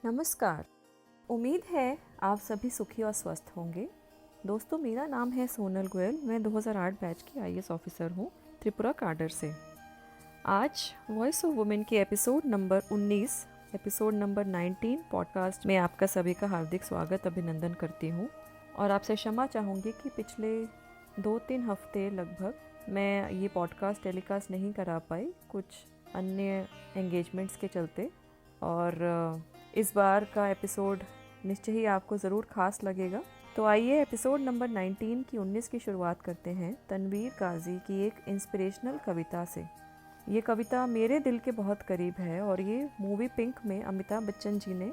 नमस्कार। उम्मीद है आप सभी सुखी और स्वस्थ होंगे। दोस्तों, मेरा नाम है सोनल गोयल। मैं 2008 बैच की आईएएस ऑफिसर हूँ, त्रिपुरा काडर से। आज वॉइस ऑफ वुमेन के episode number 19, episode number 19 podcast में आपका सभी का हार्दिक स्वागत अभिनंदन करती हूँ। और आपसे क्षमा चाहूँगी कि पिछले 2-3 हफ्ते लगभग मैं ये पॉडकास्ट टेलीकास्ट नहीं करा पाई, कुछ अन्य एंगेजमेंट्स के चलते। और इस बार का एपिसोड निश्चय ही आपको ज़रूर खास लगेगा। तो आइए एपिसोड नंबर 19 की 19 की शुरुआत करते हैं तनवीर काजी की एक इंस्पिरेशनल कविता से। ये कविता मेरे दिल के बहुत करीब है और ये मूवी पिंक में अमिताभ बच्चन जी ने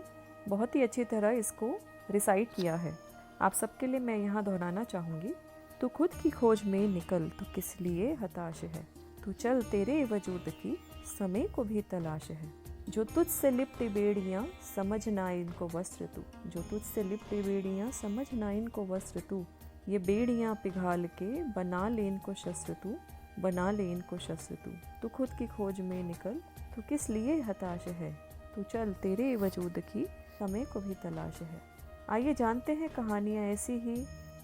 बहुत ही अच्छी तरह इसको रिसाइट किया है। आप सबके लिए मैं यहाँ दोहराना चाहूँगी। तू खुद की खोज में निकल, तो किस लिए हताश है। तू चल, तेरे वजूद की समय को भी तलाश है। जो तुझसे लिपटी बेड़ियाँ समझ ना इनको वस्त्र तू। जो तुझसे लिपटी बेड़ियाँ समझ ना इनको वस्त्र तू। ये बेड़ियाँ पिघाल के बना ले इनको शस्त्र तू। बना ले इनको शस्त्र तू। तू खुद की खोज में निकल, तो किस लिए हताश है। तू चल, तेरे वजूद की समय को भी तलाश है। आइए जानते हैं कहानियाँ ऐसी ही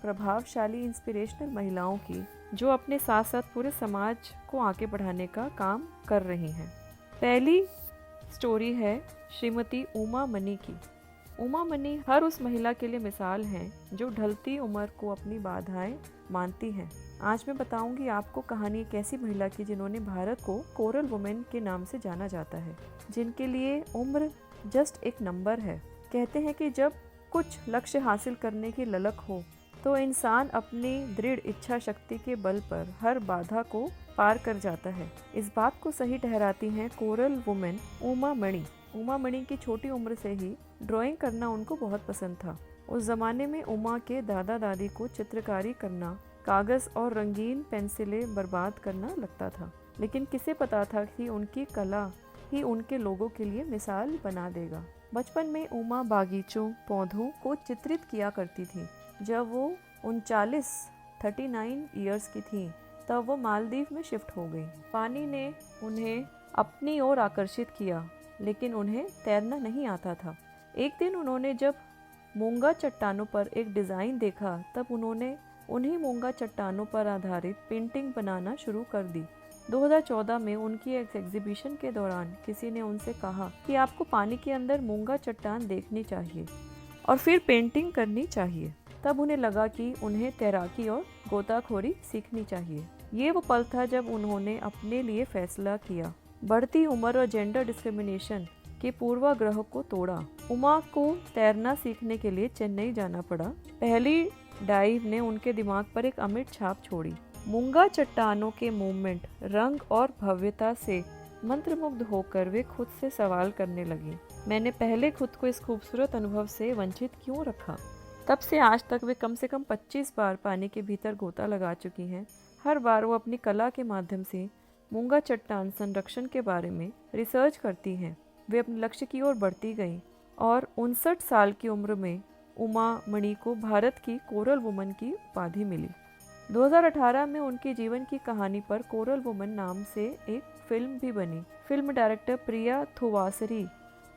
प्रभावशाली इंस्पिरेशनल महिलाओं की, जो अपने साथ साथ पूरे समाज को आगे बढ़ाने का काम कर रही हैं। पहली स्टोरी है श्रीमती उमा मनी की। उमा मनी हर उस महिला के लिए मिसाल हैं जो ढलती उम्र को अपनी बाधाएं मानती हैं। आज मैं बताऊंगी आपको कहानी एक ऐसी महिला की जिन्होंने भारत को कोरल वुमेन के नाम से जाना जाता है, जिनके लिए उम्र जस्ट एक नंबर है। कहते हैं कि जब कुछ लक्ष्य हासिल करने की ललक हो तो इंसान अपनी दृढ़ इच्छा शक्ति के बल पर हर बाधा को पार कर जाता है। इस बात को सही ठहराती हैं कोरल वुमेन उमा मणि। उमा मणि की छोटी उम्र से ही ड्राइंग करना उनको बहुत पसंद था। उस जमाने में उमा के दादा दादी को चित्रकारी करना, कागज और रंगीन पेंसिलें बर्बाद करना लगता था, लेकिन किसे पता था कि उनकी कला ही उनके लोगों के लिए मिसाल बना देगा। बचपन में उमा बागीचों, पौधों को चित्रित किया करती थी। जब वो 39 ईयर्स की थी तब वो मालदीव में शिफ्ट हो गई। पानी ने उन्हें अपनी ओर आकर्षित किया, लेकिन उन्हें तैरना नहीं आता था। एक दिन उन्होंने जब मूंगा चट्टानों पर एक डिज़ाइन देखा, तब उन्होंने उन्हीं मूंगा चट्टानों पर आधारित पेंटिंग बनाना शुरू कर दी। 2014 में उनकी एक एग्जीबिशन के दौरान किसी ने उनसे कहा कि आपको पानी के अंदर मूंगा चट्टान देखनी चाहिए और फिर पेंटिंग करनी चाहिए। तब उन्हें लगा कि उन्हें तैराकी और गोताखोरी सीखनी चाहिए। ये वो पल था जब उन्होंने अपने लिए फैसला किया। बढ़ती उम्र और जेंडर डिस्क्रिमिनेशन के पूर्वाग्रह को तोड़ा। उमा को तैरना सीखने के लिए चेन्नई जाना पड़ा। पहली डाइव ने उनके दिमाग पर एक अमिट छाप छोड़ी। मूंगा चट्टानों के मूवमेंट, रंग और भव्यता से मंत्रमुग्ध होकर वे खुद से सवाल करने लगी, मैंने पहले खुद को इस खूबसूरत अनुभव से वंचित क्यों रखा। तब से आज तक वे कम से कम 25 बार पानी के भीतर गोता लगा चुकी हैं। हर बार वो अपनी कला के माध्यम से मूंगा चट्टान संरक्षण के बारे में रिसर्च करती हैं। वे अपने लक्ष्य की ओर बढ़ती गईं और 59 साल की उम्र में उमा मणि को भारत की कोरल वुमन की उपाधि मिली। 2018 में उनके जीवन की कहानी पर कोरल वुमन नाम से एक फिल्म भी बनी। फिल्म डायरेक्टर प्रिया थुवासरी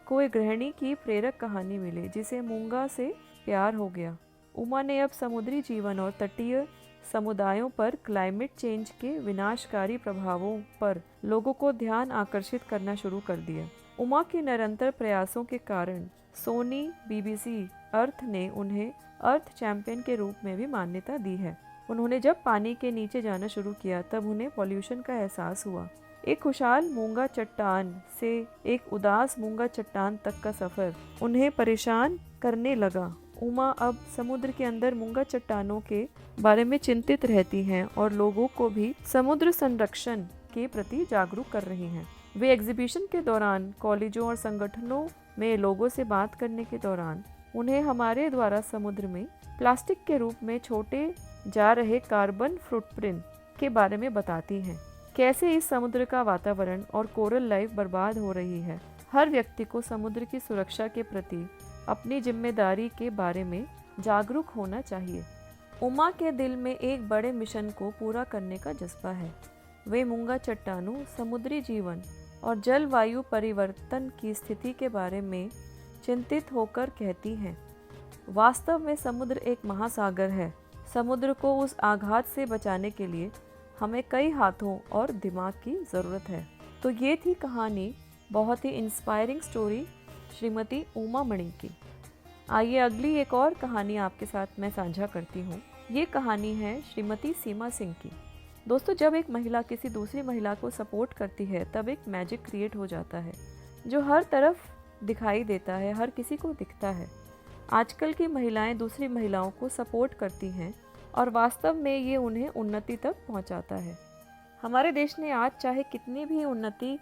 को एक गृहिणी की प्रेरक कहानी मिली, जिसे मूंगा से प्यार हो गया। उमा ने अब समुद्री जीवन और तटीय समुदायों पर क्लाइमेट चेंज के विनाशकारी प्रभावों पर लोगों को ध्यान आकर्षित करना शुरू कर दिया। उमा के निरंतर प्रयासों के कारण सोनी BBC अर्थ ने उन्हें अर्थ चैंपियन के रूप में भी मान्यता दी है। उन्होंने जब पानी के नीचे जाना शुरू किया तब उन्हें पॉल्यूशन का एहसास हुआ। एक खुशहाल मूंगा चट्टान से एक उदास मूंगा चट्टान तक का सफर उन्हें परेशान करने लगा। उमा अब समुद्र के अंदर मूंगा चट्टानों के बारे में चिंतित रहती हैं और लोगों को भी समुद्र संरक्षण के प्रति जागरूक कर रही हैं। वे एग्जीबिशन के दौरान कॉलेजों और संगठनों में लोगों से बात करने के दौरान उन्हें हमारे द्वारा समुद्र में प्लास्टिक के रूप में छोटे जा रहे कार्बन फुटप्रिंट के बारे में बताती हैं। कैसे इस समुद्र का वातावरण और कोरल लाइफ बर्बाद हो रही है। हर व्यक्ति को समुद्र की सुरक्षा के प्रति अपनी जिम्मेदारी के बारे में जागरूक होना चाहिए। उमा के दिल में एक बड़े मिशन को पूरा करने का जज्बा है। वे मूंगा चट्टानों, समुद्री जीवन और जलवायु परिवर्तन की स्थिति के बारे में चिंतित होकर कहती हैं, वास्तव में समुद्र एक महासागर है। समुद्र को उस आघात से बचाने के लिए हमें कई हाथों और दिमाग की ज़रूरत है। तो ये थी कहानी, बहुत ही इंस्पायरिंग स्टोरी श्रीमती उमा मणि की। आइए अगली एक और कहानी आपके साथ मैं साझा करती हूँ। ये कहानी है श्रीमती सीमा सिंह की। दोस्तों, जब एक महिला किसी दूसरी महिला को सपोर्ट करती है तब एक मैजिक क्रिएट हो जाता है जो हर तरफ दिखाई देता है, हर किसी को दिखता है। आजकल की महिलाएं दूसरी महिलाओं को सपोर्ट करती हैं और वास्तव में ये उन्हें उन्नति तक पहुंचाता है। हमारे देश ने आज चाहे कितनी भी उन्नति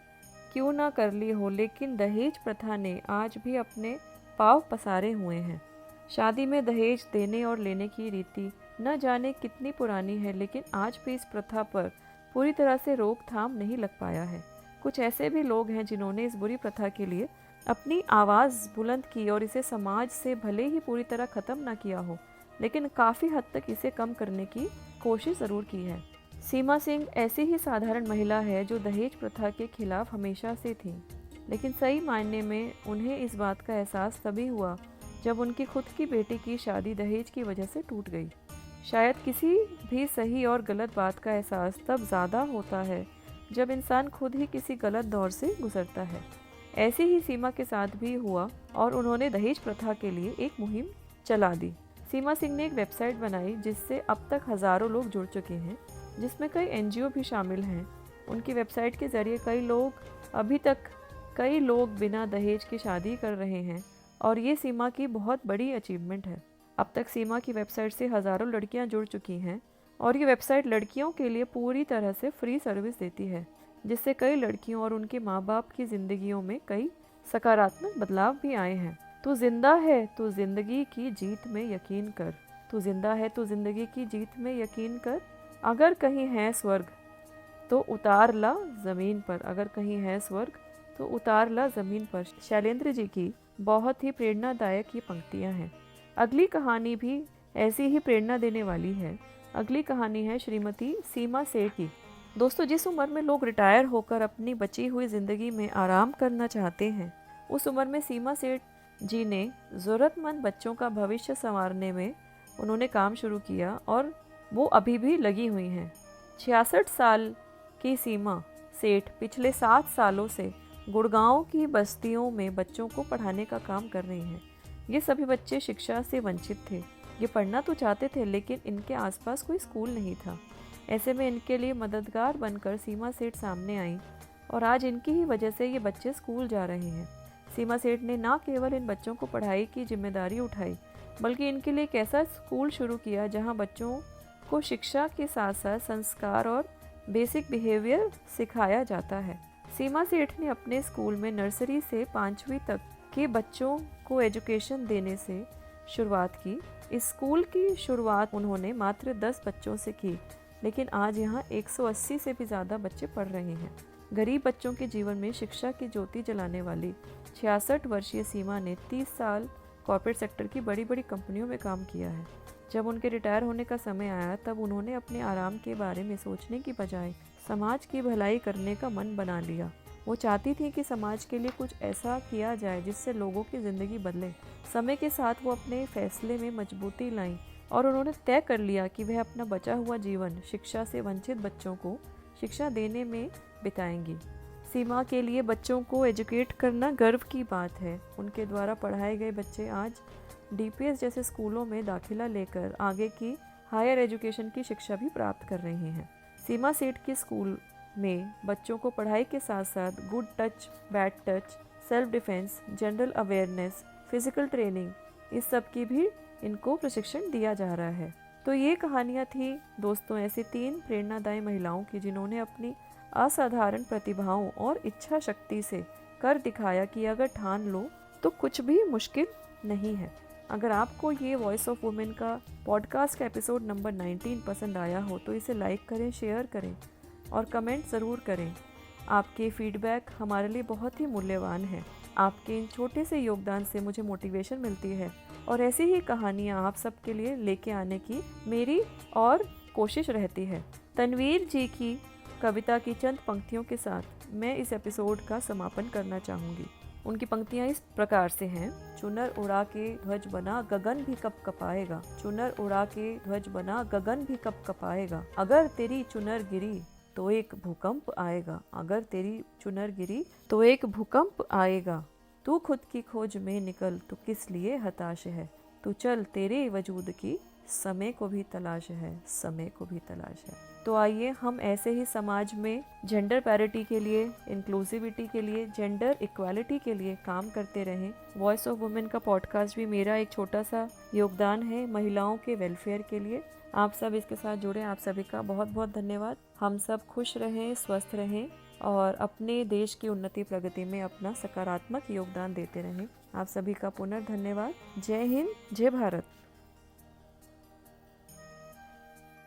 क्यों ना कर ली हो, लेकिन दहेज प्रथा ने आज भी अपने पांव पसारे हुए हैं। शादी में दहेज देने और लेने की रीति न जाने कितनी पुरानी है, लेकिन आज भी इस प्रथा पर पूरी तरह से रोकथाम नहीं लग पाया है। कुछ ऐसे भी लोग हैं जिन्होंने इस बुरी प्रथा के लिए अपनी आवाज़ बुलंद की और इसे समाज से भले ही पूरी तरह ख़त्म ना किया हो, लेकिन काफ़ी हद तक इसे कम करने की कोशिश ज़रूर की है। सीमा सिंह ऐसी ही साधारण महिला है जो दहेज प्रथा के खिलाफ हमेशा से थी, लेकिन सही मायने में उन्हें इस बात का एहसास तभी हुआ जब उनकी खुद की बेटी की शादी दहेज की वजह से टूट गई। शायद किसी भी सही और गलत बात का एहसास तब ज़्यादा होता है जब इंसान खुद ही किसी गलत दौर से गुजरता है। ऐसे ही सीमा के साथ भी हुआ और उन्होंने दहेज प्रथा के लिए एक मुहिम चला दी। सीमा सिंह ने एक वेबसाइट बनाई जिससे अब तक हज़ारों लोग जुड़ चुके हैं, जिसमें कई एनजीओ भी शामिल हैं। उनकी वेबसाइट के ज़रिए कई लोग बिना दहेज की शादी कर रहे हैं और ये सीमा की बहुत बड़ी अचीवमेंट है। अब तक सीमा की वेबसाइट से हज़ारों लड़कियां जुड़ चुकी हैं और ये वेबसाइट लड़कियों के लिए पूरी तरह से फ्री सर्विस देती है, जिससे कई लड़कियों और उनके माँ बाप की ज़िंदगियों में कई सकारात्मक बदलाव भी आए हैं। तू जिंदा है तो ज़िंदगी की जीत में यकीन कर। तू जिंदा है तो ज़िंदगी की जीत में यकीन कर। अगर कहीं है स्वर्ग तो उतार ला ज़मीन पर। अगर कहीं है स्वर्ग तो उतार ला ज़मीन पर। शैलेंद्र जी की बहुत ही प्रेरणादायक ये पंक्तियाँ हैं। अगली कहानी भी ऐसी ही प्रेरणा देने वाली है। अगली कहानी है श्रीमती सीमा सेठ की। दोस्तों, जिस उम्र में लोग रिटायर होकर अपनी बची हुई ज़िंदगी में आराम करना चाहते हैं, उस उम्र में सीमा सेठ जी ने ज़रूरतमंद बच्चों का भविष्य संवारने में उन्होंने काम शुरू किया और वो अभी भी लगी हुई हैं। 66 साल की सीमा सेठ पिछले 7 सालों से गुड़गांव की बस्तियों में बच्चों को पढ़ाने का काम कर रही हैं। ये सभी बच्चे शिक्षा से वंचित थे। ये पढ़ना तो चाहते थे, लेकिन इनके आसपास कोई स्कूल नहीं था। ऐसे में इनके लिए मददगार बनकर सीमा सेठ सामने आई और आज इनकी ही वजह से ये बच्चे स्कूल जा रहे हैं। सीमा सेठ ने न केवल इन बच्चों को पढ़ाई की जिम्मेदारी उठाई, बल्कि इनके लिए एक ऐसा स्कूल शुरू किया जहां बच्चों को शिक्षा के साथ साथ संस्कार और बेसिक बिहेवियर सिखाया जाता है। सीमा सेठ ने अपने स्कूल में नर्सरी से 5वीं तक के बच्चों को एजुकेशन देने से शुरुआत की। इस स्कूल की शुरुआत उन्होंने मात्र 10 बच्चों से की, लेकिन आज यहाँ 180 से भी ज़्यादा बच्चे पढ़ रहे हैं। गरीब बच्चों के जीवन में शिक्षा की ज्योति जलाने वाली 66 वर्षीय सीमा ने 30 साल कॉर्पोरेट सेक्टर की बड़ी बड़ी कंपनियों में काम किया है। जब उनके रिटायर होने का समय आया तब उन्होंने अपने आराम के बारे में सोचने की बजाय समाज की भलाई करने का मन बना लिया। वो चाहती थी कि समाज के लिए कुछ ऐसा किया जाए जिससे लोगों की ज़िंदगी बदले। समय के साथ वो अपने फैसले में मजबूती लाई और उन्होंने तय कर लिया कि वह अपना बचा हुआ जीवन शिक्षा से वंचित बच्चों को शिक्षा देने में बिताएंगी। सीमा के लिए बच्चों को एजुकेट करना गर्व की बात है। उनके द्वारा पढ़ाए गए बच्चे आज डीपीएस जैसे स्कूलों में दाखिला लेकर आगे की हायर एजुकेशन की शिक्षा भी प्राप्त कर रहे हैं। सीमा सेठ के स्कूल में बच्चों को पढ़ाई के साथ साथ good touch, bad touch, self defence, general awareness, physical training, इस सब की भी इनको प्रशिक्षण दिया जा रहा है। तो ये कहानियाँ थी दोस्तों ऐसी 3 प्रेरणादायी महिलाओं की जिन्होंने अपनी असाधारण प्रतिभाओं और इच्छा शक्ति से कर दिखाया कि अगर ठान लो तो कुछ भी मुश्किल नहीं है। अगर आपको ये वॉइस ऑफ वुमेन का पॉडकास्ट का एपिसोड नंबर 19 पसंद आया हो तो इसे लाइक करें, शेयर करें और कमेंट ज़रूर करें। आपके फीडबैक हमारे लिए बहुत ही मूल्यवान है। आपके इन छोटे से योगदान से मुझे मोटिवेशन मिलती है और ऐसी ही कहानियाँ आप सबके लिए लेके आने की मेरी और कोशिश रहती है। तनवीर जी की कविता की चंद पंक्तियों के साथ मैं इस एपिसोड का समापन करना चाहूँगी। उनकी पंक्तियां इस प्रकार से हैं। चुनर उड़ा के ध्वज बना गगन भी कब कपाएगा, चुनर उड़ा के ध्वज बना गगन भी कब कपाएगा, अगर तेरी चुनर गिरी तो एक भूकंप आएगा, अगर तेरी चुनर गिरी तो एक भूकंप आएगा। तू खुद की खोज में निकल, तू किस लिए हताश है, तू चल तेरे वजूद की समय को भी तलाश है, समय को भी तलाश है। तो आइए हम ऐसे ही समाज में जेंडर पैरिटी के लिए, इंक्लूसिविटी के लिए, जेंडर इक्वालिटी के लिए काम करते रहें। वॉइस ऑफ वुमेन का पॉडकास्ट भी मेरा एक छोटा सा योगदान है महिलाओं के वेलफेयर के लिए। आप सब इसके साथ जुड़े, आप सभी का बहुत बहुत धन्यवाद। हम सब खुश रहें, स्वस्थ रहें और अपने देश की उन्नति प्रगति में अपना सकारात्मक योगदान देते रहें। आप सभी का पुनर्धन्यवाद। जय हिंद, जय भारत।